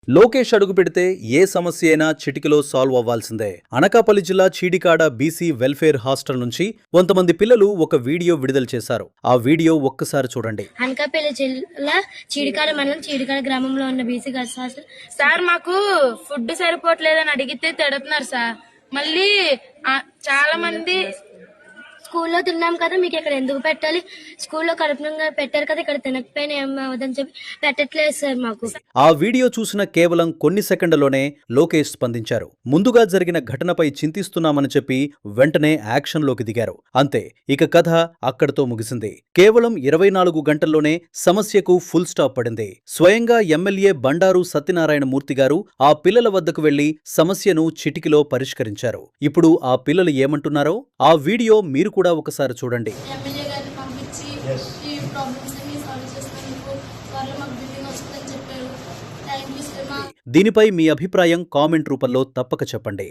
లోకేష్ అడుగు పెడితే ఏ సమస్య అయినా చిటికలో సాల్వ్ అవ్వాల్సిందే. అనకాపల్లి జిల్లా చీడికాడ బీసీ వెల్ఫేర్ హాస్టల్ నుంచి కొంతమంది పిల్లలు ఒక వీడియో విడుదల చేశారు. ఆ వీడియో ఒక్కసారి చూడండి. అనకాపల్లి జిల్లా చీడికాడ మండలం చీడికాడ గ్రామంలో ఉన్న బీసీ గర్ల్స్ హాస్టల్. సార్ మాకు ఫుడ్ సరిపోవట్లేదని అడిగితే తిడుతున్నారు సార్. మళ్ళీ చాలా మంది స్కూల్లో తిన్నాం కదా, మీకు ఇక్కడ ఎందుకు పెట్టాలి, స్కూల్లో కడుపునంగా పెట్టారు కదా, ఇక్కడ తినకపోయినా ఏమవుదని చెప్పి పెట్టట్లేదు సార్ మాకు. ఆ వీడియో చూసిన కేవలం కొన్ని సెకండ్లలోనే లోకేష్ స్పందించారు. ముందుగా జరిగిన ఘటనపై చింతిస్తున్నామని చెప్పి వెంటనే యాక్షన్లోకి దిగారు. అంతే, ఇక కథ అక్కడితో ముగిసింది. కేవలం 24 గంటల్లోనే సమస్యకు ఫుల్ స్టాప్ పడింది. స్వయంగా ఎమ్మెల్యే బండారు సత్యనారాయణ మూర్తి గారు ఆ పిల్లల వద్దకు వెళ్లి సమస్యను చిటికిలో పరిష్కరించారు. ఇప్పుడు ఆ పిల్లలు ఏమంటున్నారో ఆ వీడియో మీరు కూడా ఒకసారి చూడండి. ఎమ్మెల్యే గారిని పంపించి ఈ ప్రాబ్లమ్స్ అన్ని సాల్వ్ చేసినందుకు వాళ్ళు మాకు బిల్డింగ్ వస్తుందని చెప్పారు. Thank you sir. దీనిపై మీ అభిప్రాయం కామెంట్ రూపంలో తప్పక చెప్పండి.